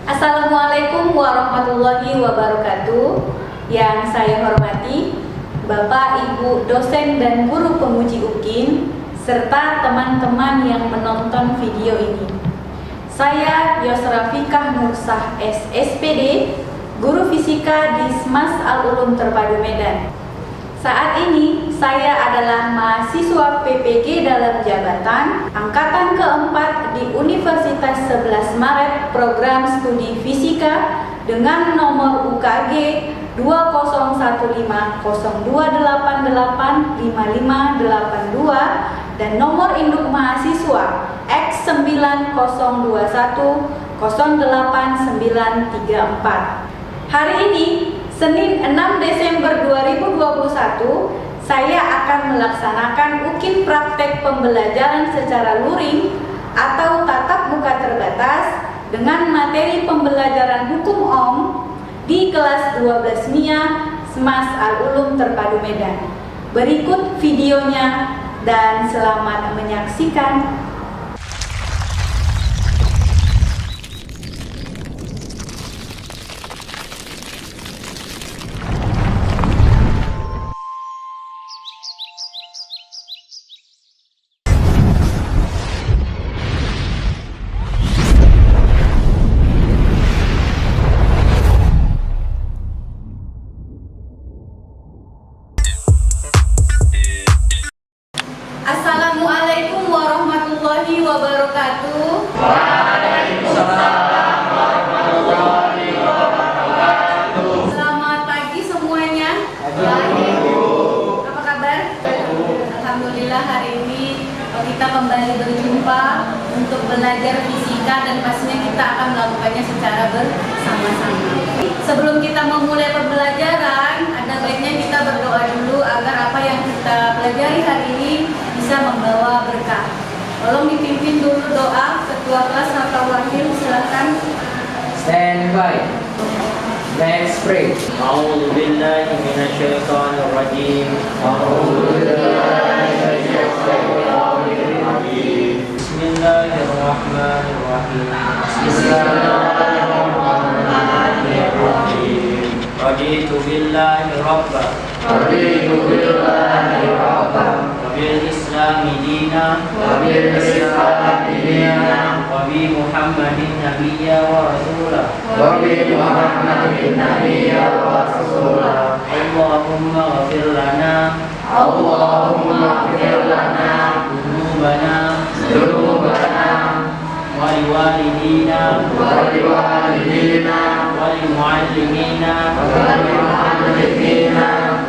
Assalamualaikum warahmatullahi wabarakatuh. Yang saya hormati Bapak, Ibu, dosen dan guru penguji UKIN serta teman-teman yang menonton video ini. Saya Yosra Fikah Nursah SSPD, guru fisika di SMAS Al-Ulum Terpadu Medan. Saat ini saya adalah mahasiswa PPG dalam jabatan angkatan keempat di Universitas 11 Maret Program Studi Fisika dengan nomor UKG 201502885582 dan nomor induk mahasiswa X902108934. Hari ini Senin 6 Desember 2021, saya akan melaksanakan UKIN praktek pembelajaran secara luring atau tatap muka terbatas dengan materi pembelajaran hukum OM di kelas 12 MIA SMAS Al-Ulum Terpadu Medan. Berikut videonya dan selamat menyaksikan. Assalamualaikum warahmatullahi wabarakatuh. Waalaikumsalam warahmatullahi wabarakatuh. Selamat pagi semuanya. Apa kabar? Alhamdulillah, hari ini kita kembali berjumpa untuk belajar fisika dan pastinya kita akan melakukannya secara bersama-sama. Sebelum kita memulai pembelajaran, ada baiknya kita berdoa dulu agar apa yang kita pelajari hari ini bisa membawa berkah. Tolong dipimpin dulu doa ketua kelas atau wakil, silakan. Stand by. Let's pray. A'udzu billahi minasyaitonir rajim. Bismillahirrahmanirrahim. Raditu billahi rabban. وبالإسلام دينا وبمحمد نبيا ورسولا اللهم اغفر لنا ذنوبنا ولوالدينا ولمعلمينا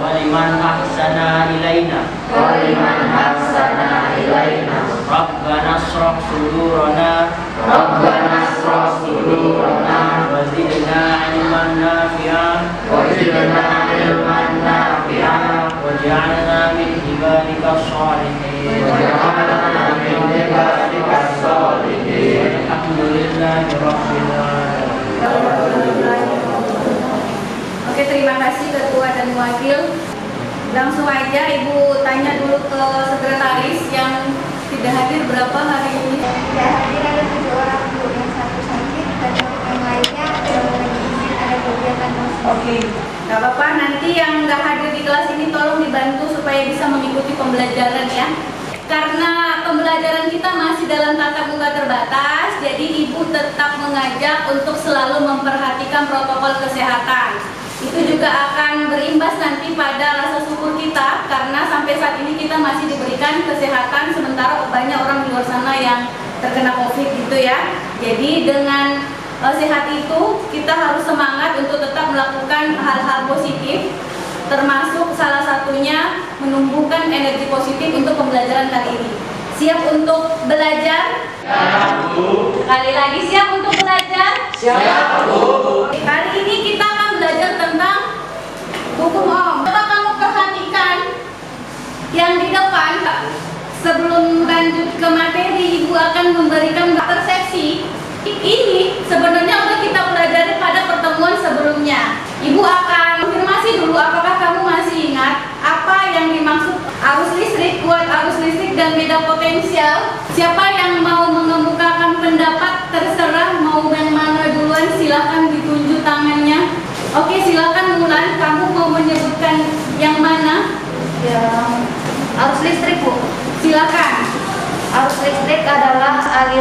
ولمن أحسن إلينا ربنا اشرح صدورنا وزدنا علما نافعا واجعلنا من عبادك الصالحين الحمد لله رب العالمين. Oke, terima kasih ketua dan wakil. Langsung aja Ibu tanya dulu ke sekretaris yang tidak hadir berapa hari ini? Tidak hadir ada 7 orang, Bu. Yang satu sakit dan yang lainnya lagi izin ada kegiatan musik. Oke, nggak apa-apa. Nanti yang nggak hadir di kelas ini tolong dibantu supaya bisa mengikuti pembelajaran ya. Karena pembelajaran kita masih dalam tatap muka terbatas, jadi Ibu tetap mengajak untuk selalu memperhatikan protokol kesehatan. Itu juga akan berimbas nanti pada rasa syukur kita, karena sampai saat ini kita masih diberikan kesehatan sementara banyak orang di luar sana yang terkena COVID gitu ya. Jadi dengan sehat itu kita harus semangat untuk tetap melakukan hal-hal positif, termasuk salah satunya menumbuhkan energi positif untuk pembelajaran kali ini. Siap untuk belajar? Siap, Bu. Sekali lagi, siap untuk belajar? Siap, Bu. Kali ini kita akan belajar tentang hukum OM. Coba kamu perhatikan yang di depan. Sebelum lanjut ke materi, Ibu akan memberikan persepsi. Ini sebenarnya udah kita pelajari pada pertemuan sebelumnya. Ibu akan konfirmasi dulu apakah kamu masih ingat apa yang dimaksud arus listrik, kuat arus listrik dan beda potensial. Siapa yang mau mengemukakan pendapat terserah, mau yang mana duluan silakan.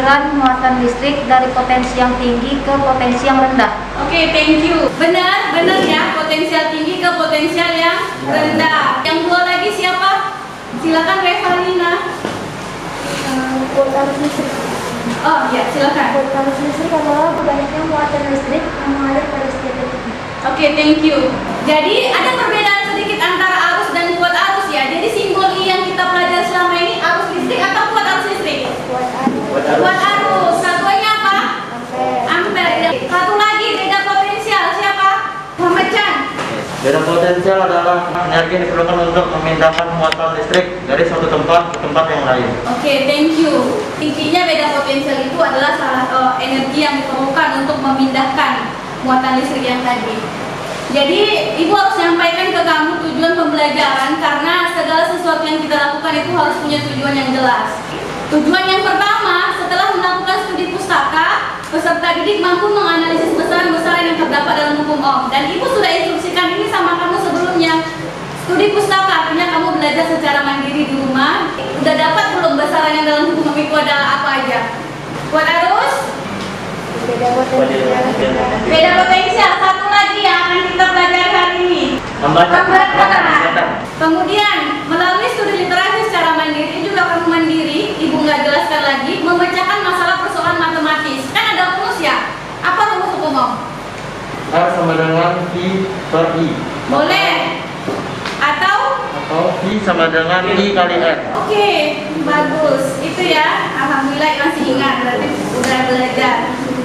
aliran muatan listrik dari potensi yang tinggi ke potensi yang rendah. Oke, thank you. Benar ya, potensial tinggi ke potensial yang rendah. Yang dua lagi siapa? Silakan Revalina. Kuat arus listrik. Oh ya, silakan. Kuat arus listrik adalah banyaknya muatan listrik yang mengalir pada setiap titik. Oke, thank you. Jadi ada perbedaan sedikit antara arus dan kuat arus ya. Jadi simbol I yang kita pelajari selama ini arus listrik atau kuat arus listrik? Kuat arus. Kuat arus. Satuannya apa? Ampere. Ampere. Satu lagi beda potensial siapa? Muhammad Chan. Beda potensial adalah energi yang diperlukan untuk memindahkan muatan listrik dari suatu tempat ke tempat yang lain. Oke, thank you. Intinya beda potensial itu adalah energi yang diperlukan untuk memindahkan muatan listrik yang tadi. Jadi, Ibu harus menyampaikan ke kamu tujuan pembelajaran karena segala sesuatu yang kita lakukan itu harus punya tujuan yang jelas. Tujuan yang pertama, setelah melakukan studi pustaka, peserta didik mampu menganalisis besaran-besaran yang terdapat dalam hukum Ohm. Dan Ibu sudah instruksikan ini sama kamu sebelumnya. Studi pustaka artinya kamu belajar secara mandiri di rumah. Udah dapat belum besaran yang dalam hukum Ohm itu adalah apa aja? Kuat arus? Beda potensial. Beda potensial. Satu lagi yang akan kita pelajari hari ini. Hambatan. Kemudian melalui studi literasi secara mandiri juga kamu mandiri, Ibu nggak jelaskan lagi, memecahkan masalah persoalan matematis. Kan ada rumus ya? Apa rumus hukum Ohm? R sama dengan I per I. Boleh. Atau? Atau I sama dengan I kali R. Oke, bagus. Itu ya. Alhamdulillah masih ingat, berarti udah belajar.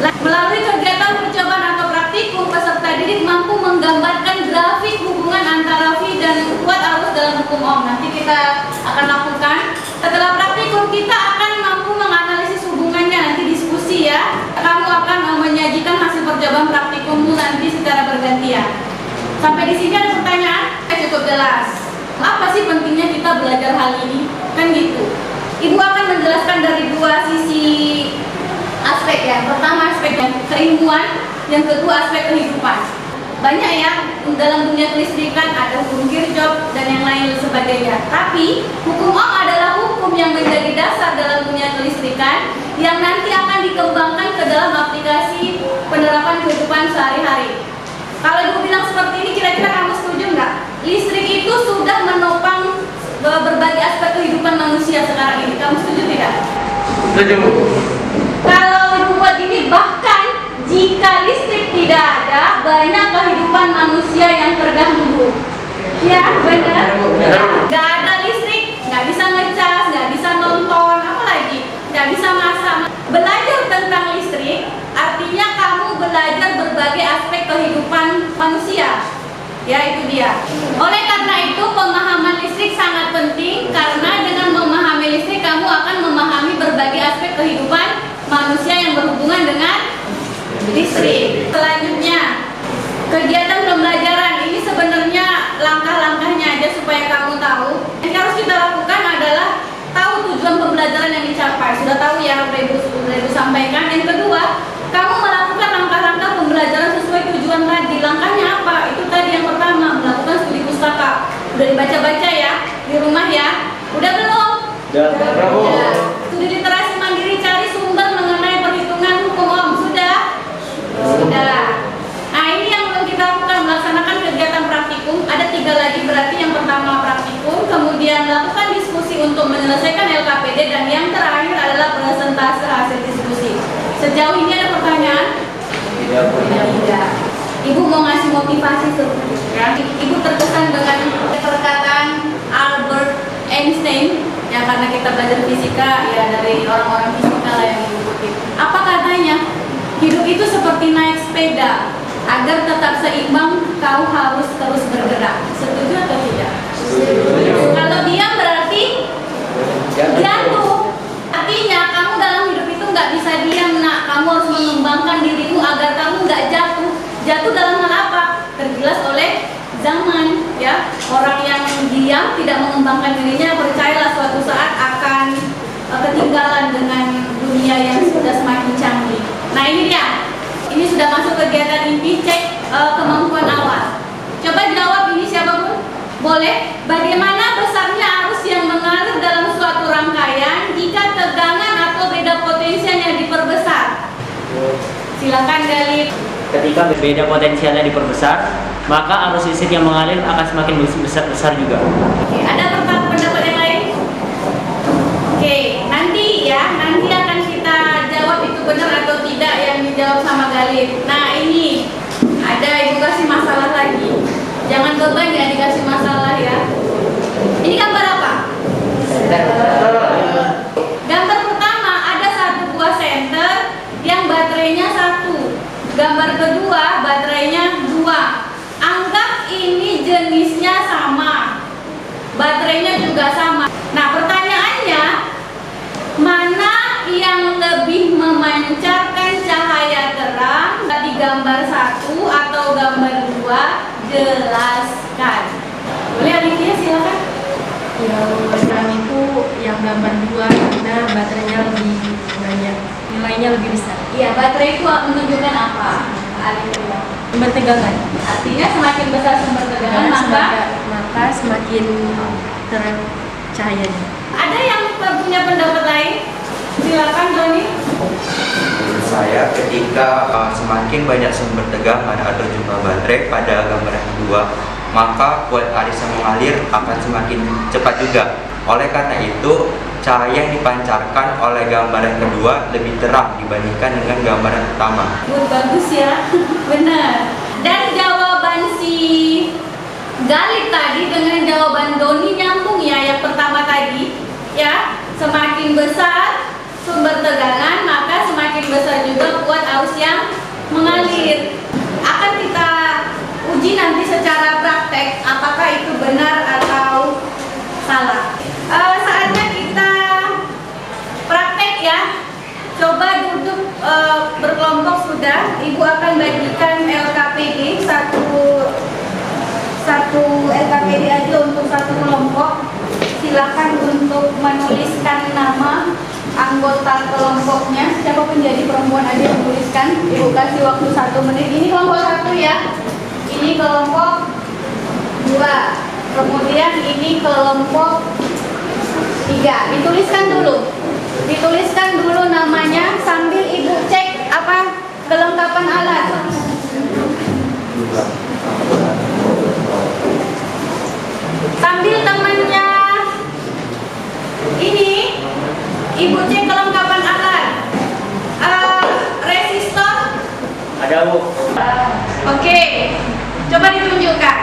Melalui kegiatan percobaan atau praktikum, peserta didik mampu menggambarkan grafik hubungan antara V dan kuat arus dalam hukum Ohm. Nanti kita akan lakukan. Setelah praktikum, kita akan mampu menganalisis hubungannya, nanti diskusi ya. Kamu akan menyajikan hasil percobaan praktikummu nanti secara bergantian. Sampai di sini ada pertanyaan? Cukup jelas. Apa sih pentingnya kita belajar hal ini? Kan gitu. Ibu akan menjelaskan dari dua sisi aspek ya. Pertama aspek keilmuan, yang kedua aspek kehidupan. Banyak ya dalam dunia kelistrikan ada hukum Kirchhoff dan yang lain sebagainya. Tapi hukum Ohm adalah hukum yang menjadi dasar dalam dunia kelistrikan yang nanti akan dikembangkan ke dalam aplikasi penerapan kehidupan sehari-hari. Kalau Ibu bilang seperti ini, kira-kira kamu setuju nggak? Listrik itu sudah menopang berbagai aspek kehidupan manusia sekarang ini. Kamu setuju tidak? Setuju. Kalau Ibu buat ini, bahkan jika listrik tidak ada, banyak kehidupan manusia yang terganggu. Ya, benar? Nggak ada listrik, nggak bisa ngecas, nggak bisa nonton, apa lagi? Nggak bisa masak. Belajar tentang listrik, artinya kamu belajar berbagai aspek kehidupan manusia. Ya, itu dia. Oleh karena itu, pemahaman listrik sangat penting karena dengan memahami listrik, kamu akan memahami berbagai aspek kehidupan manusia yang berhubungan dengan listrik. Selanjutnya, kegiatan pembelajaran ini sebenarnya langkah-langkahnya aja supaya kamu tahu. Yang harus kita lakukan adalah tahu tujuan pembelajaran yang dicapai. Sudah tahu ya, udah Ibu sampaikan. Yang kedua, kamu melakukan langkah-langkah pembelajaran sesuai tujuan tadi. Langkahnya apa? Itu tadi yang pertama, melakukan studi pustaka. Udah dibaca-baca ya di rumah ya. Udah belum? Udah. Studi literasi mandiri, cari sumber mengenai perhitungan hukum Ohm. Sudah? Sudah. Nah, ini yang belum kita lakukan, melaksanakan kegiatan praktikum. Ada 3 lagi, berarti yang pertama praktikum, kemudian melakukan diskusi untuk menyelesaikan LKPD, dan yang terakhir adalah presentase hasil diskusi. Sejauh ini ada pertanyaan? Tidak. Ibu mau ngasih motivasi ya. Ibu terkesan dengan perkataan Albert Einstein ya, karena kita belajar fisika ya, dari orang-orang fisika lah yang mengikuti. Apa katanya? Hidup itu seperti naik sepeda. Agar tetap seimbang, kau harus terus bergerak. Setuju atau tidak? Setuju. Kalau diam berarti jatuh. Artinya kamu dalam hidup itu nggak bisa diam, nak. Kamu harus mengembangkan dirimu agar kamu nggak jatuh. Jatuh dalam hal apa? Tergilas oleh zaman, ya. Orang yang diam tidak mengembangkan dirinya, percayalah suatu saat akan ketinggalan dengan dunia yang sudah semakin canggih. Nah, ini dia. Ini sudah masuk kegiatan inti, cek kemampuan awal. Coba jawab ini siapapun. Boleh. Bagaimana besarnya arus yang mengalir dalam suatu rangkaian jika tegangan atau beda potensial potensialnya diperbesar? Silakan Galip. Ketika beda potensialnya diperbesar, maka arus listrik yang mengalir akan semakin besar juga. Oke, ada pendapat yang lain? Oke, nanti akan kita jawab itu benar atau tidak yang dijawab sama Galip. Nah ini ada ibu kasih masalah lagi. Jangan beban ya dikasih masalah ya. Ini gambar apa? Gambar pertama ada satu buah senter yang baterainya 1. Gambar kedua baterainya 2. Anggap ini jenisnya sama, baterainya juga sama. Nah pertanyaannya, mana yang lebih memancarkan cahaya terang di gambar 1 atau gambar 2? Jelaskan. Boleh Alikia silakan. Yang terang itu yang gambar 2 karena baterainya lebih banyak, nilainya lebih besar. Iya, baterai itu menunjukkan apa? Alikia. Sumber tegangan. Artinya semakin besar sumber tegangan maka semakin terang cahayanya. ada yang punya pendapat lain? Silakan Doni. Menurut saya ketika semakin banyak sumber tegangan atau jumlah baterai pada gambar yang kedua, maka kuat arus yang mengalir akan semakin cepat juga. Oleh karena itu, cahaya yang dipancarkan oleh gambar yang kedua lebih terang dibandingkan dengan gambar yang pertama. Bagus ya, benar. Dan jawaban si Galip tadi dengan jawaban Doni nyambung ya, yang pertama tadi ya. Semakin besar sumber tegangan, maka semakin besar juga kuat arus yang mengalir. Akan kita uji nanti secara praktek apakah itu benar atau salah. Saatnya kita praktek ya. Coba duduk berkelompok sudah. Ibu akan bagikan LKPD satu LKPD aja untuk satu kelompok. Silakan untuk menuliskan nama anggota kelompoknya. Siapa penjadi perempuan aja yang menuliskan. Ibu kasih waktu 1 menit. Ini kelompok 1 ya. Ini kelompok 2. Kemudian ini kelompok 3. Dituliskan dulu namanya sambil ibu cek apa kelengkapan alat. Sambil temannya ini ibu cek kelengkapan alat. Resistor Ada Bu. oke, coba ditunjukkan.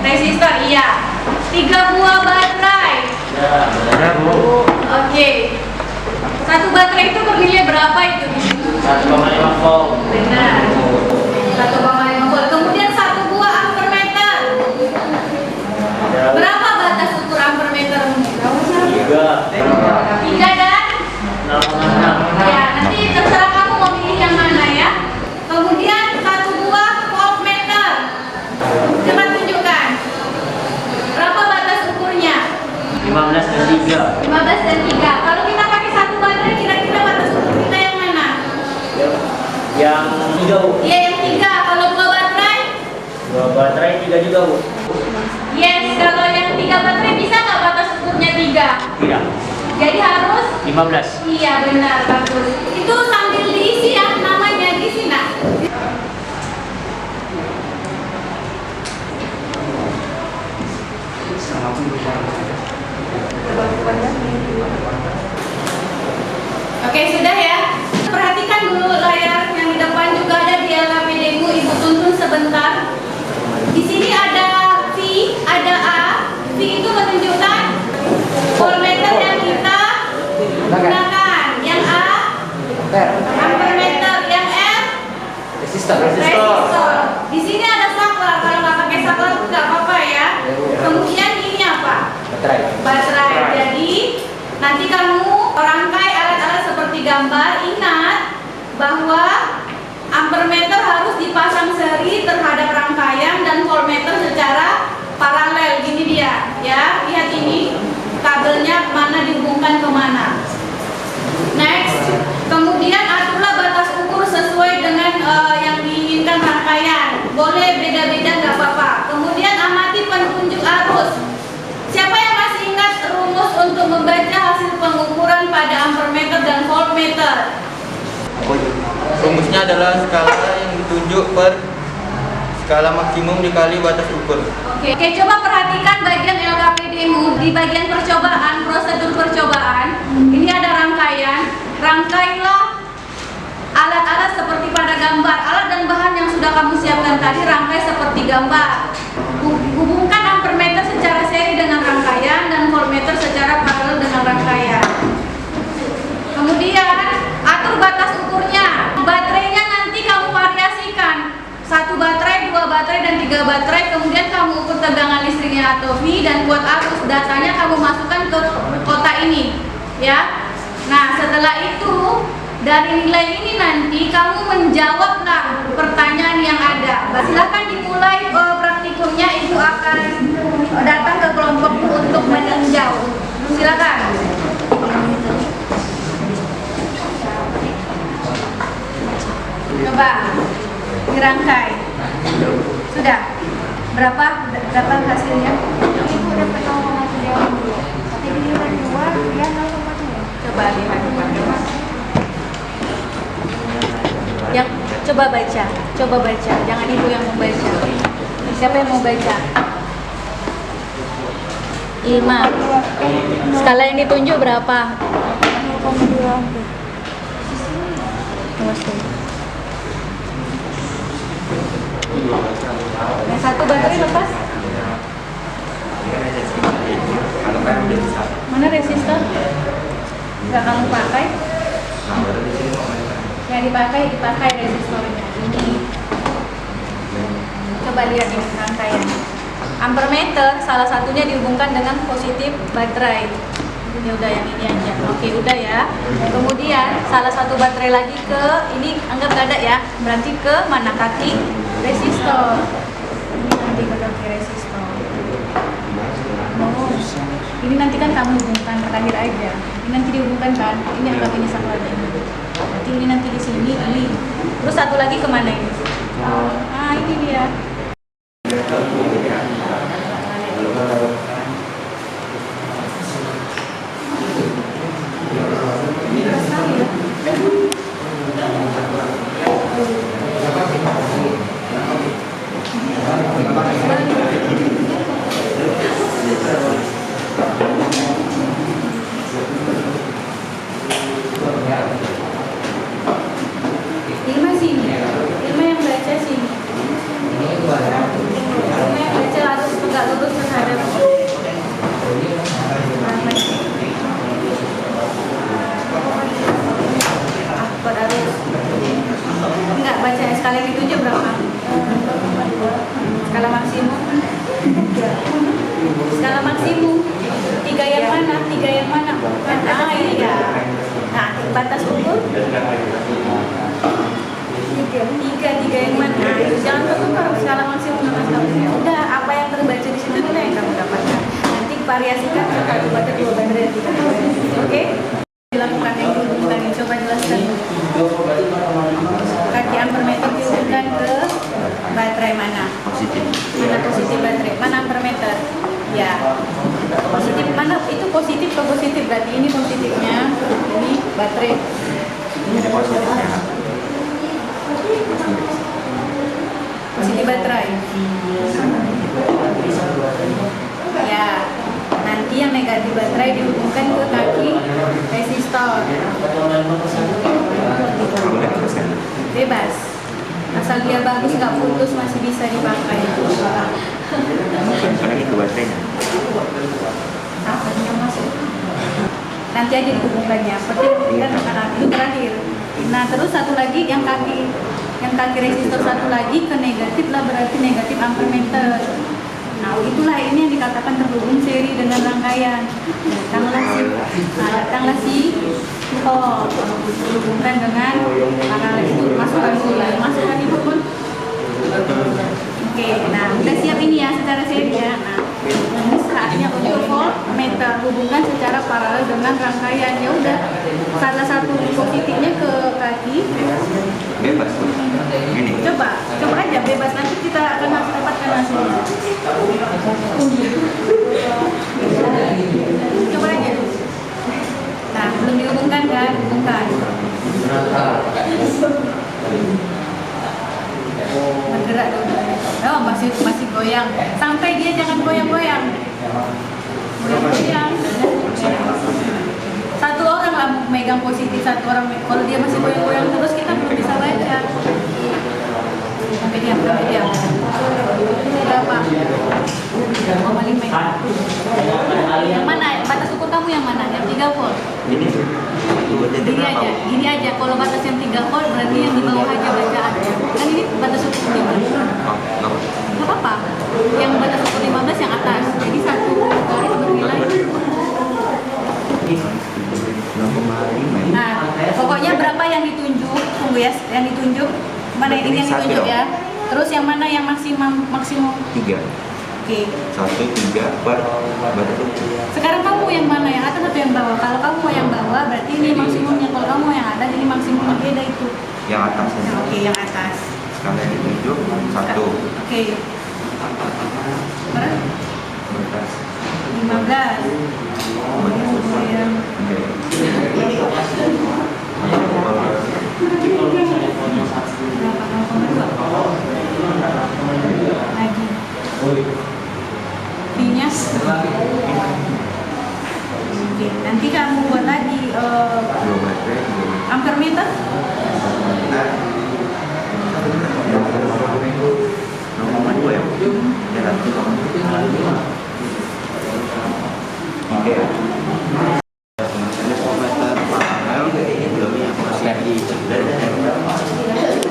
Resistor iya. 3 buah baterai. Ada Bu. Oke. Satu baterai itu bernilai berapa itu di situ? 1,5 volt. Benar. 1,5 volt. Kemudian 1 buah ampermeter. Berapa batas ukur ampermetermu? 3. 3 dan 6,6. ya, nanti terserah kamu mau pilih yang mana ya. Kemudian 1 buah voltmeter. Coba tunjukkan. Berapa batas ukurnya? 15 dan 3. 15 dan 3. Kalau kita pakai satu baterai, kira-kira batas ukur kita yang mana? Yang 3 Bu. Iya, yang 3. Kalau 2 baterai? 2 baterai 3 juga Bu. Yes, kalau yang 3 baterai bisa nggak batas ukurnya 3? Tidak. Jadi harus? 15. Iya, benar, bagus. Itu sambil diisi ya, namanya diisi nak. Oke, sudah ya. Perhatikan dulu layar yang di depan juga ada di LKPD-mu. Ibu tuntun sebentar. Di sini ada V, ada A. V itu menunjukkan voltmeter yang kita gunakan. Yang A, ampermeter. Yang F, Resistor. resistor. Di sini ada saklar. Kalau nggak pakai saklar nggak apa-apa ya. Kemudian ini apa? Baterai. Jadi nanti kamu rangkai alat-alat seperti gambar. Ingat bahwa ampermeter harus dipasang seri terhadap rangkaian dan voltmeter secara paralel. Gini dia, ya. Lihat ini kabelnya mana dihubungkan kemana. Next, kemudian aturlah batas ukur sesuai dengan yang diinginkan rangkaian. Boleh beda-beda nggak apa-apa. Kemudian amati penunjuk arus. Siapa yang masih ingat rumus untuk membaca hasil pengukuran pada ampermeter dan voltmeter? Rumusnya adalah skala yang ditunjuk per skala maksimum dikali batas ukur. Oke, coba perhatikan bagian LKPD-mu. Di bagian percobaan, prosedur percobaan, ini ada rangkaian. Rangkailah alat-alat seperti pada gambar. Alat dan bahan yang sudah kamu siapkan tadi rangkai seperti gambar. Hubungkan ampermeter secara seri dengan rangkaian dan voltmeter secara paralel dengan rangkaian. Kemudian atur batas ukurnya. Baterainya nanti kamu variasikan. 1 baterai, 2 baterai, dan 3 baterai. Kemudian kamu ukur tegangan listriknya atau V dan buat arus. Datanya kamu masukkan ke kotak ini, ya. Nah, setelah itu dari nilai ini nanti kamu menjawablah pertanyaan yang ada. Silahkan dimulai praktikumnya. Ibu akan datang ke kelompokku untuk meninjau. Silakan. Coba dirangkai. Sudah. Berapa hasilnya? Ibu dapat 0,3. Tapi di nilai 2 dia 0,2. Coba lihat. Yang coba baca, jangan ibu yang membaca. Siapa yang mau baca? Ilma. Skala yang ditunjuk berapa? 0,2. Yang 1 baterai lepas. Kalau kayak udah bisa. Mana resistor? Nggak kamu pakai? Nah, baru di sini mau main. Yang dipakai resistornya ini. Coba lihat ini rangkaian. Ampermeter salah satunya dihubungkan dengan positif baterai. Ini udah yang ini aja. Oke, udah ya. Kemudian salah satu baterai lagi ke ini, anggap gak ada ya. Berarti ke mana? Kaki resistor. Ini nanti ke kaki resistor. Oh, ini nanti kan kamu hubungkan terakhir aja. Ini nanti dihubungkan kan? Ini anggap ini satu lagi. Berarti ini nanti di sini ini. Terus satu lagi kemana ini? Ini dia. Ilma sini. Ilma yang baca sini. Ilma yang baca harus tegak lurus terhadap harus enggak baca skala yang ditunjuk berapa? Skala maksimum. Skala maksimum. 3 yang mana? 3 yang mana? Ini ya. Nah, batas ukur. 3 yang mana? Jangan bertukar skala maksimum dengan skala maksimum. Udah, apa yang terbaca di situ yang kamu dapatkan. Nanti variasikan ke 1 baterai, 2 baterai, 3 baterai. Oke? Dilakukan yang dulu tadi, coba jelaskan. Kaki ampermeter dihubungkan ke baterai mana? Positif. Mana positif baterai? Mana ampermeter? Ya. Positif mana? Itu positif ke positif, berarti ini positifnya, ini baterai. Ini positifnya. Positif baterai. Ya. Nanti yang negatif baterai dihubungkan ke kaki resistor. Bebas. Asal dia bagus, nggak putus, masih bisa dipakai. Lagi ke baterainya. Apanya masuk? Nanti aja dihubungkannya. Seperti kan itu terakhir. Nah, terus satu lagi yang kaki resistor satu lagi ke negatif lah, berarti negatif ampermeter. Nah, itulah ini yang dikatakan terhubung seri dengan rangkaian. Datanglah si dihubungkan dengan paralel itu. Masukkan ibu pun. Oke, nah udah siap ini ya secara seri ya. Nah, ini saatnya untuk voltmeter hubungkan secara paralel dengan rangkaian. Ya udah, salah satu positifnya ke kaki. Bebas. Ini. Coba aja bebas, nanti kita akan dapatkan hasilnya. Coba aja. Nah, belum dihubungkan kan? Hubungkan. goyang. Sampai dia jangan goyang-goyang. Goyang-goyang. Satu orang lah megang positif, satu orang. Kalau dia masih goyang-goyang terus kita belum bisa baca. Sampai diam. Berapa? 0,5. Yang mana? Batas ukur kamu yang mana? Yang 3 volt? Gini aja. Kalau batas yang 3 volt berarti yang di bawah aja bacaan. Kan ini batas ukur 15. Nggak apa-apa. Yang batas ukur 15 yang atas. Jadi satu garis bernilai. Nah, pokoknya berapa yang ditunjuk? Tunggu ya, yang ditunjuk. Mana ini yang ditunjuk ya? Terus yang mana yang maksimum? 3. Oke. 1, 3 per batas ukur. Sekarang kamu yang mana? Yang atas atau yang bawah? Kalau kamu mau yang bawah berarti ini maksimumnya. Kalau kamu yang atas ini maksimumnya beda itu. Yang atas saja. Oke, yang atas. Sekalian ditunjuk 1. Oke. Berapa? Batas 15. Yang lagi. P-nya. Oke, nanti kamu buat lagi ampere meter.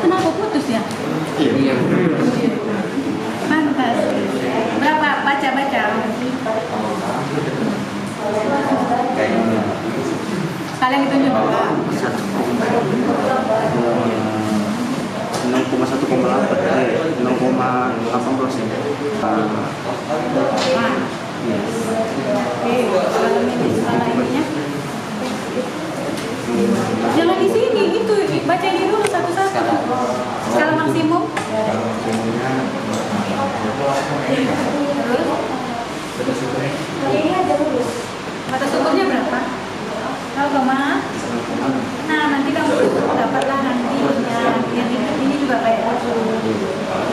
Kenapa putus ya? Iya. Pantas. Berapa? Baca. Kalian ditunjuk berapa? 6,18%. Oke, kalau ini skala ininya. Jangan di sini, itu baca ini dulu satu-satu. Skala maksimum. Terus? Ini aja lulus. Batas ukurnya berapa? Tahu gak, Ma? Nah, nanti kamu dapatlah nanti yang ini juga kayak itu.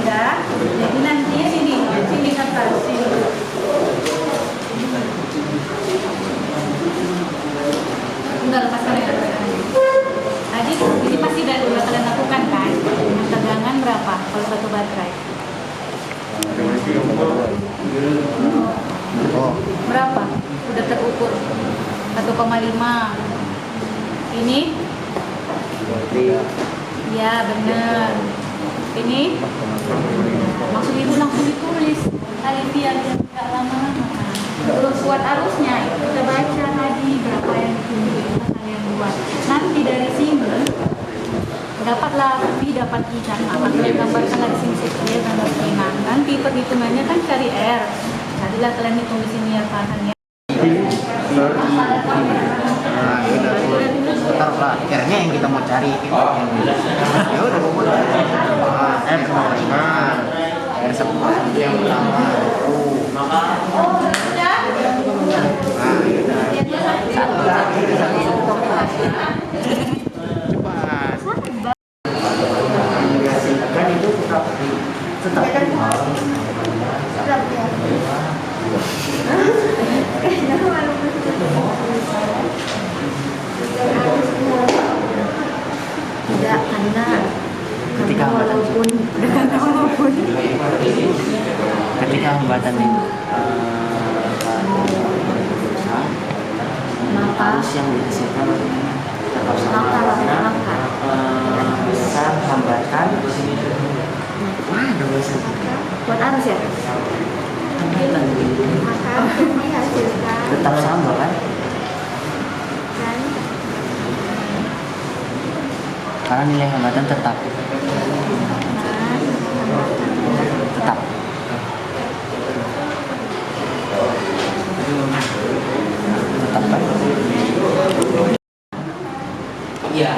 Udah. Jadi nanti sini kertas sini. Enggak, lepaskan ya. Tadi ini pasti udah kalian lakukan kan? Yang tegangan berapa kalau satu baterai? Berapa? Udah terukur 1,5. Ini? Ya bener. Ini? Maksud ibu langsung ditulis. Kali biar nggak lama-lama. Terus buat arusnya itu kita baca tadi berapa yang ditunjuk itu kalian buat. Nanti dari sini dapatlah V dapat I kan akan kalian gambarkan di sini sekian tanggal sekian. Nanti perhitungannya kan cari R. Carilah kalian hitung di sini ya Farhan ya. Taruhlah R-nya yang kita mau cari itu yang ya udah buat R sama R sama yang pertama kan itu tetap Tidak, karena ketika walaupun hambatan itu maka arus yang dihasilkan tetap sama maka besar hambatan buat arus ya Maka dihasilkan tetap sama kan dan karena nilai hambatan tetap kan Iya.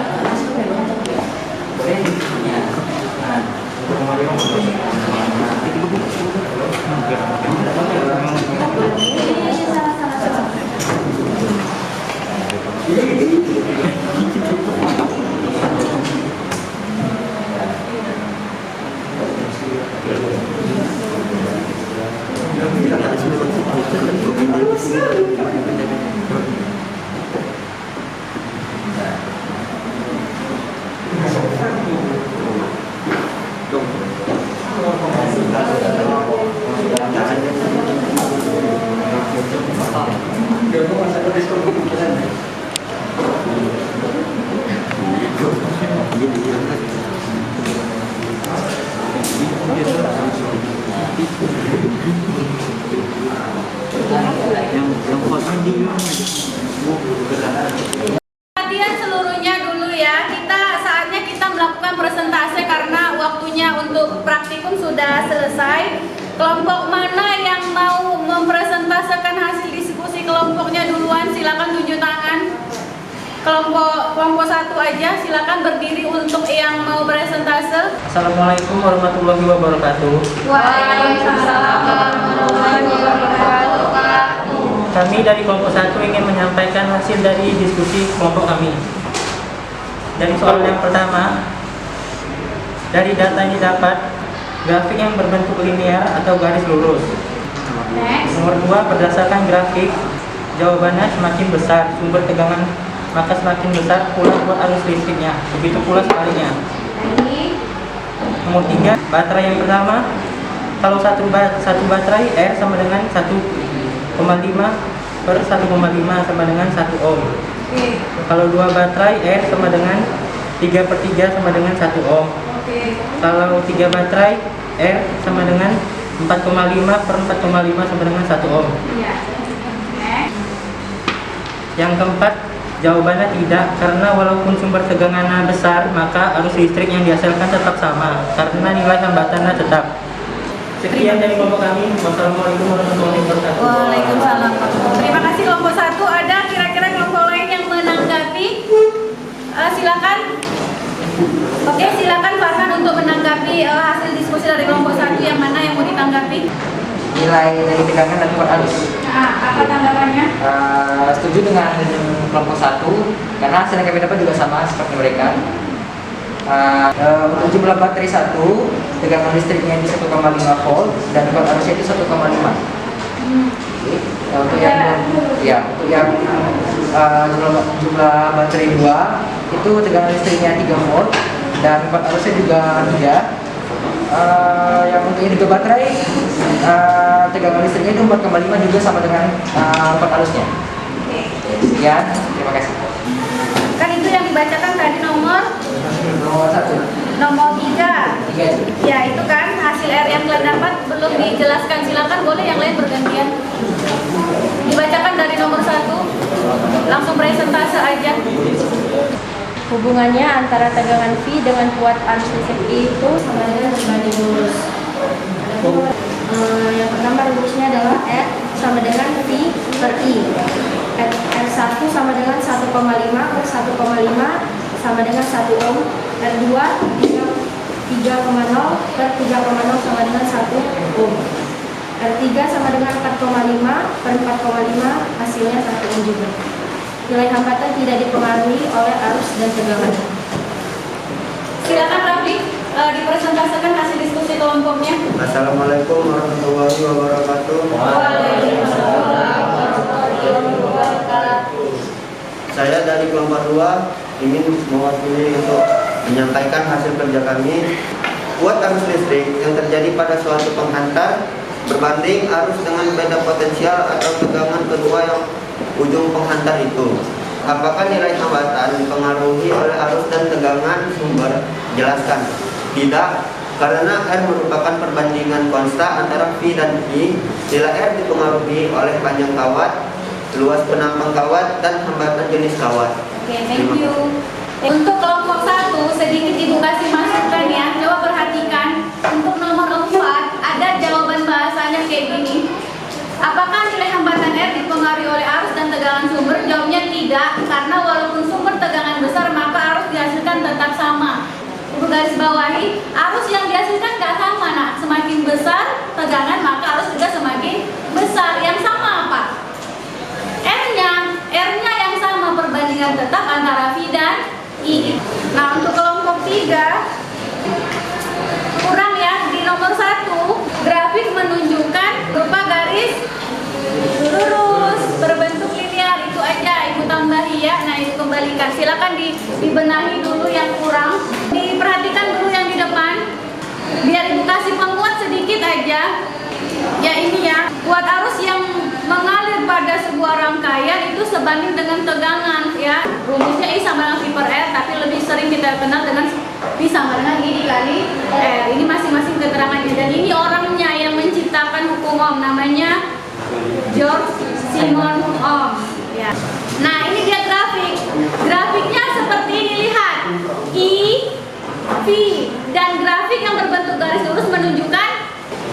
Perhatian seluruhnya dulu ya. Saatnya kita melakukan presentase karena waktunya untuk praktikum sudah selesai. Kelompok mana yang mau mempresentasekan hasil diskusi kelompoknya duluan? Silakan tunjuk tangan. Kelompok 1 aja, silakan berdiri untuk yang mau presentase. Assalamualaikum warahmatullahi wabarakatuh. Waalaikumsalam warahmatullahi wabarakatuh. Kami dari kelompok 1 ingin menyampaikan hasil dari diskusi kelompok kami. Dari soal yang pertama, dari data yang didapat, grafik yang berbentuk linear atau garis lurus. Nomor 2, berdasarkan grafik, jawabannya semakin besar sumber tegangan, maka semakin besar pula buat arus listriknya. Begitu pula sebaliknya. Nomor 3, baterai yang pertama, kalau satu baterai R sama dengan 1,5 per 1,5 sama dengan 1 ohm. Kalau 2 baterai R sama dengan 3/3 sama dengan 1 ohm. Kalau 3 baterai R sama dengan 4,5 per 4,5 sama dengan 1 ohm. Yang keempat, jawabannya tidak, karena walaupun sumber tegangannya besar, maka arus listrik yang dihasilkan tetap sama, karena nilai hambatannya tetap. Sekian dari kelompok kami. Wassalamualaikum warahmatullahi wabarakatuh. Waalaikumsalam. Terima kasih kelompok 1. Ada kira-kira kelompok lain yang menanggapi? Silakan. Oke, silakan Farhan untuk menanggapi hasil diskusi dari kelompok 1. Yang mana yang mau ditanggapi? Nilai dari tegangan dan kuat arus. Apa tanggapannya? Setuju dengan kelompok 1 karena hasil yang kami dapat juga sama seperti mereka. Untuk jumlah baterai 1, tegangan listriknya di 1,5 volt dan kuat arusnya itu 1,5. Untuk yang jumlah baterai 2 itu tegangan listriknya 3 volt dan kuat arusnya juga 3. Yang untuk ini juga baterai, tegangan listriknya itu 4,5 juga sama dengan kuat arusnya. Sekian, terima kasih. Kan itu yang dibacakan tadi nomor 1. nomor 3. Ya, itu kan hasil R yang kalian dapat belum dijelaskan. Silakan, boleh yang lain bergantian. Dibacakan dari nomor 1. Langsung presentase aja. Hubungannya antara tegangan V dengan kuat arus listrik itu sama dengan berbanding lurus. Yang pertama rumusnya adalah R sama dengan V per I. R1 sama dengan 1,5 per 1,5 sama dengan 1 ohm. R2 3,0 per 3,0 sama dengan 1 ohm. R3 sama dengan 4,5 per 4,5 hasilnya 1 ohm juga. Nilai hambatan tidak dipengaruhi oleh arus dan tegangan. Silakan Rafli, dipresentasikan hasil diskusi kelompoknya. Assalamualaikum warahmatullahi wabarakatuh. Waalaikumsalam warahmatullahi wabarakatuh. Saya dari kelompok 2 ingin mewakili untuk menyampaikan hasil kerja kami. Kuat arus listrik yang terjadi pada suatu penghantar berbanding arus dengan beda potensial atau tegangan kedua yang ujung penghantar itu. Apakah nilai hambatan dipengaruhi oleh arus dan tegangan sumber? Jelaskan. Tidak, karena R merupakan perbandingan konstan antara V dan I. Bila R dipengaruhi oleh panjang kawat, luas penampang kawat, dan hambatan jenis kawat. Oke, thank you. Untuk kelompok 1, sedikit Ibu kasih masukan ya. Coba perhatikan. Untuk nomor 4, ada jawaban bahasanya kayak gini. Apakah nilai hambatan R dipengaruhi oleh arus dan tegangan sumber? Jawabnya tidak, karena walaupun sumber tegangan besar, maka arus dihasilkan tetap sama. Ibu garis bawahi, arus yang dihasilkan nggak sama, nak. Semakin besar tegangan, maka arus juga semakin besar. Yang sama apa? R-nya yang sama, perbandingan tetap antara V dan I. Nah, untuk kelompok 3, kurang ya. Di nomor 1, grafik menunjukkan berupa garis lurus. dibenahi dulu yang kurang, diperhatikan dulu yang di depan, biar ibu kasih penguat sedikit aja. Ya ini ya, kuat arus yang mengalir pada sebuah rangkaian itu sebanding dengan tegangan ya. Rumusnya I sama dengan V per R, tapi lebih sering kita kenal dengan V sama dengan I dikali R. Ini masing-masing keterangannya, dan ini orangnya yang menciptakan hukum Ohm, namanya George Simon Ohm ya. Nah ini dia grafik. Grafiknya seperti ini, lihat I, V, dan grafik yang berbentuk garis lurus menunjukkan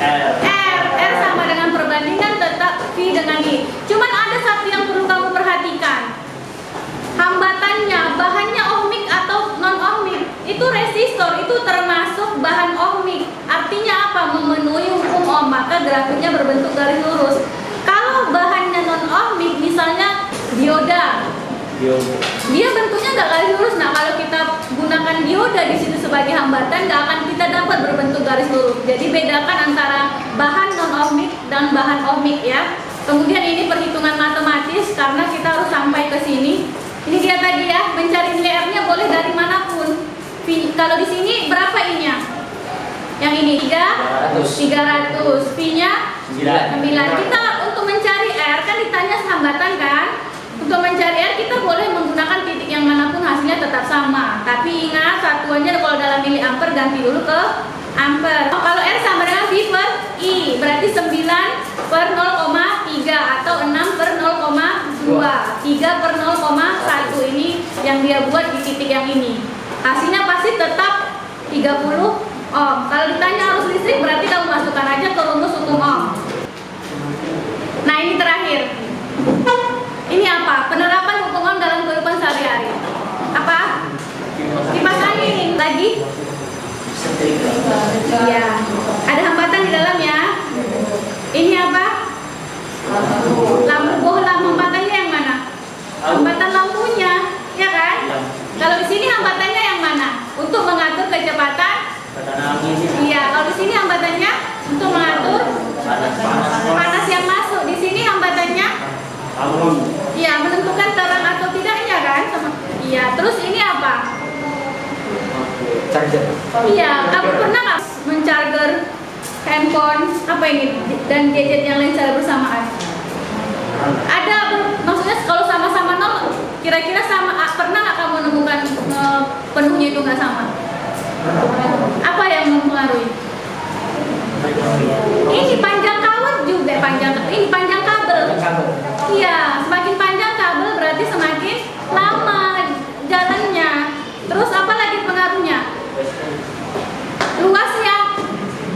R sama dengan perbandingan tetap V dengan I. Cuman ada satu yang perlu kamu perhatikan. Hambatannya, bahannya ohmik atau non ohmik. Itu resistor, itu termasuk bahan ohmik. Artinya apa? Memenuhi hukum Ohm, maka grafiknya berbentuk garis lurus. Kalau bahannya non ohmik, misalnya dioda, dia bentuknya nggak garis lurus. Nah kalau kita gunakan dioda di situ sebagai hambatan, nggak akan kita dapat berbentuk garis lurus. Jadi bedakan antara bahan non ohmik dan bahan ohmik ya. Kemudian ini perhitungan matematis karena kita harus sampai ke sini. Ini dia tadi ya, mencari nilai R-nya boleh dari manapun. Kalau di sini berapa I-nya? Yang ini 300. V-nya 9. Kita untuk mencari R kan ditanya hambatan kan? Untuk mencari R kita boleh menggunakan titik yang manapun, hasilnya tetap sama. Tapi ingat satuannya kalau dalam miliampere ganti dulu ke ampere. Kalau R sama dengan V per I, berarti 9 per 0,3 atau 6 per 0,2. 3 per 0,1 ini yang dia buat di titik yang ini. Hasilnya pasti tetap 30 Ohm. Kalau ditanya arus listrik berarti kamu masukkan aja ke rumus hukum Ohm. Nah ini terakhir. Ini apa? Penerapan hukum Ohm dalam kehidupan sehari-hari. Apa? Kipas angin lagi? Iya. Ada hambatan di dalam ya. Ini apa? Lampu bohlam. Hambatannya yang mana? Hambatan lampunya, ya kan? Kalau di sini hambatannya yang mana? Untuk mengatur kecepatan. Iya. Kalau di sini hambatannya untuk mengatur panas yang masuk. Di sini hambatannya. Iya, menentukan terang atau tidaknya kan? Iya, terus ini apa? Charger. Iya, kamu pernah nggak mencharger handphone apa ini dan gadget yang lain secara bersamaan? Ada, maksudnya kalau sama-sama nol, kira-kira sama, pernah nggak kamu menemukan penuhnya itu nggak sama? Apa yang mempengaruhi? Ini panjang kawat juga, ini panjang kabel. Iya, semakin panjang kabel berarti semakin lama jalannya. Terus apa lagi pengaruhnya?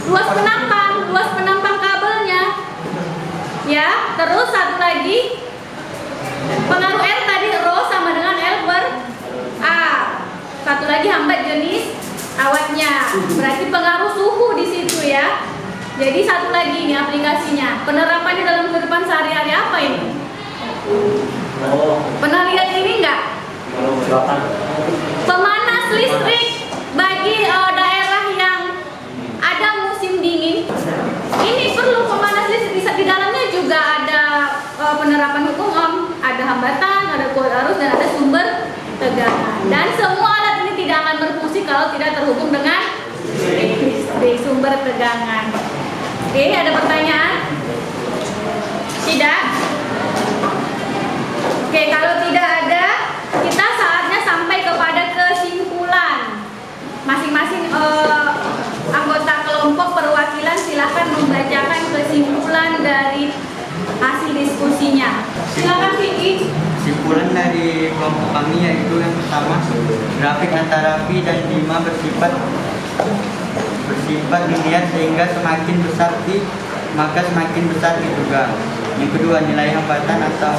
Luas penampang kabelnya. Ya, terus satu lagi pengaruh R tadi rho sama dengan L per A. Satu lagi hambat jenis awetnya. Berarti pengaruh suhu di situ ya. Jadi satu lagi ini aplikasinya. Penerapannya dalam kehidupan sehari-hari apa ini? Pernah lihat ini enggak? Pemanas listrik bagi daerah yang ada musim dingin. Ini perlu pemanas listrik. Di dalamnya juga ada penerapan hukum Ohm, ada hambatan, ada kuat arus, dan ada sumber tegangan. Dan semua alat ini tidak akan berfungsi kalau tidak terhubung dengan listrik, sumber tegangan. Oke, ada pertanyaan? Tidak? Oke, kalau tidak ada, kita saatnya sampai kepada kesimpulan. Masing-masing anggota kelompok perwakilan silahkan membacakan kesimpulan dari hasil diskusinya. Silakan Vicky. Kesimpulan dari kelompok kami yaitu yang pertama, grafik antara V dan 5 bersifat linear sehingga semakin besar V maka semakin besar V juga. Yang kedua, nilai hambatan atau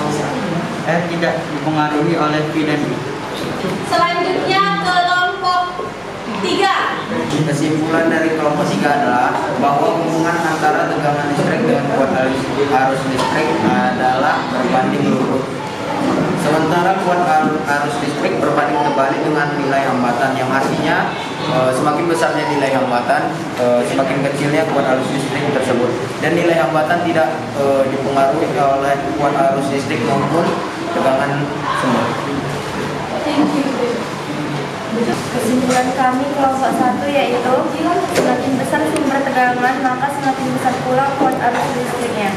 R tidak dipengaruhi oleh V dan I. Selanjutnya kelompok 3. Kesimpulan dari kelompok 3 adalah bahwa hubungan antara tegangan listrik dengan kuat arus listrik adalah berbanding lurus. Sementara kuat arus listrik berbanding terbalik dengan nilai hambatan, yang artinya semakin besarnya nilai hambatan, semakin kecilnya kuat arus listrik tersebut. Dan nilai hambatan tidak dipengaruhi oleh kuat arus listrik maupun tegangan sumber. Thank you. Kesimpulan kami kelompok 1 yaitu semakin besar sumber tegangan maka semakin besar pula kuat arus listriknya.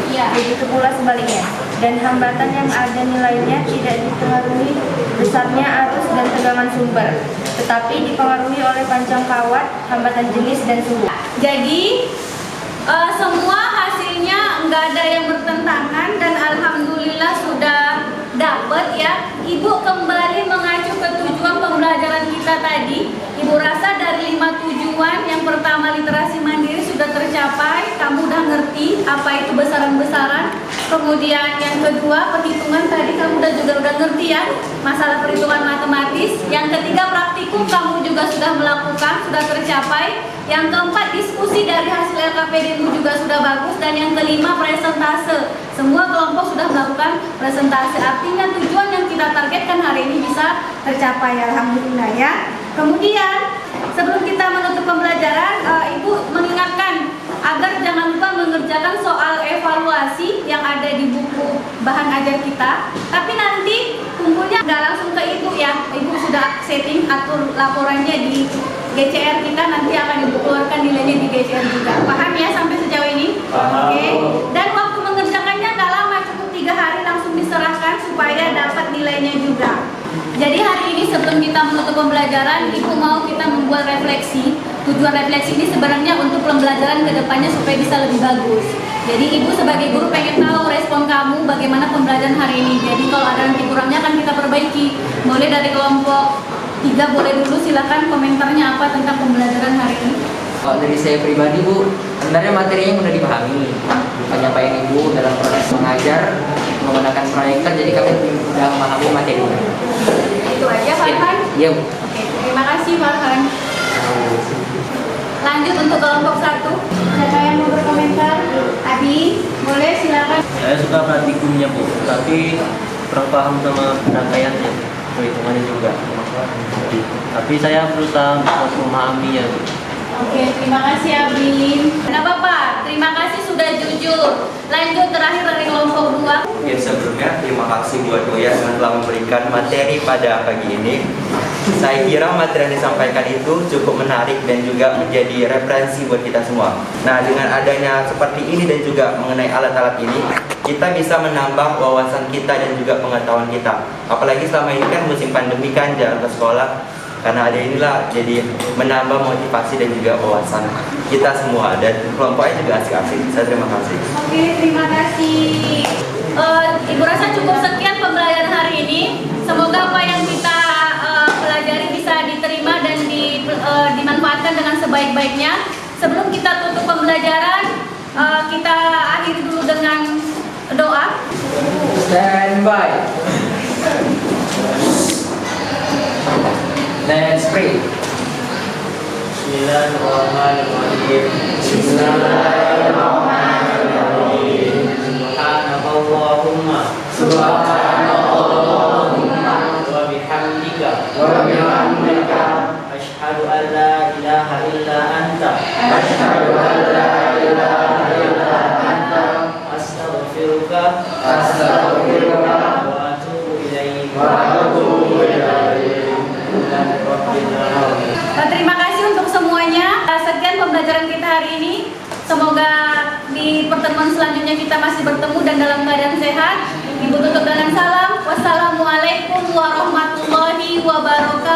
Begitu pula sebaliknya. Dan hambatan yang ada nilainya tidak dipengaruhi besarnya arus dan tegangan sumber, tetapi dipengaruhi oleh panjang kawat, hambatan jenis dan suhu. Jadi semua hasilnya nggak ada yang bertentangan dan alhamdulillah sudah dapat ya. Ibu kembali mengacu ke tujuan pembelajaran kita tadi. Ibu rasa dari 5 tujuan, yang pertama literasi mandiri sudah tercapai, kamu udah ngerti apa itu besaran-besaran. Kemudian yang kedua perhitungan tadi kamu udah ngerti ya, masalah perhitungan matematis. Yang ketiga praktikum kamu juga sudah melakukan, sudah tercapai. Yang keempat diskusi dari hasil LKPD-mu juga sudah bagus. Dan yang kelima presentase, semua kelompok sudah melakukan presentase. Artinya tujuan yang kita targetkan hari ini bisa tercapai, alhamdulillah ya. Kemudian sebelum kita menutup pembelajaran, Ibu mengingatkan agar jangan lupa mengerjakan soal evaluasi yang ada di buku bahan ajar kita. Tapi nanti kumpulnya nggak langsung ke Ibu ya. Ibu sudah setting atur laporannya di GCR kita, nanti akan Ibu keluarkan nilainya di GCR juga. Paham ya sampai sejauh ini? Oke. Dan waktu mengerjakannya nggak lama, cukup 3 hari langsung diserahkan supaya dapat nilainya juga. Jadi hari ini sebelum kita menutup pembelajaran, Ibu mau kita membuat refleksi. Tujuan refleksi ini sebenarnya untuk pembelajaran kedepannya supaya bisa lebih bagus. Jadi Ibu sebagai guru pengen tahu respon kamu bagaimana pembelajaran hari ini. Jadi kalau ada nanti kurangnya akan kita perbaiki. Mulai dari kelompok 3 boleh dulu, silakan komentarnya apa tentang pembelajaran hari ini. Kalau dari saya pribadi Bu, sebenarnya materinya mudah dipahami. Penyampaian Ibu dalam proses mengajar menggunakan proyektor, jadi kami sudah memahami materinya. Itu aja Farhan? Iya Bu. Oke, terima kasih Farhan. Lanjut untuk kelompok 1. Siapa yang mau berkomentar? Adi, boleh silakan. Saya suka praktikumnya Bu, tapi kurang paham sama penyampaiannya, perhitungannya juga. Tapi saya berusaha untuk memahaminya. Oke, terima kasih Abin. Nah Bapak, terima kasih sudah jujur. Lanjut terakhir dari kelompok 2. Ya, sebelumnya terima kasih buat Buya yang telah memberikan materi pada pagi ini. Saya kira materi yang disampaikan itu cukup menarik dan juga menjadi referensi buat kita semua. Nah, dengan adanya seperti ini dan juga mengenai alat-alat ini, kita bisa menambah wawasan kita dan juga pengetahuan kita. Apalagi selama ini kan musim pandemi kan, jarang ke sekolah. Karena ada inilah jadi menambah motivasi dan juga wawasan kita semua, dan kelompoknya juga asik-asik. Saya terima kasih. Oke, terima kasih. Ibu rasa cukup sekian pembelajaran hari ini. Semoga apa yang kita pelajari bisa diterima dan dimanfaatkan dengan sebaik-baiknya. Sebelum kita tutup pembelajaran, kita akhiri dulu dengan doa. Stand by. Let's pray. Bismillahirrahmanirrahim. Bismillahirrahmanirrahim. Subhanallahumma. Subhanallahumma. Wa bihamdika. Wa bihamdika. Asyhadu an la ilaha illa anta. Asyhadu an la ilaha illa anta. Astaghfiruka. Astaghfiruka. Wa atubu ilaik. Wa atubu ilaik. Terima kasih untuk semuanya. Sekian pembelajaran kita hari ini. Semoga di pertemuan selanjutnya kita masih bertemu dan dalam keadaan sehat. Ibu tutup dengan salam. Wassalamualaikum warahmatullahi wabarakatuh.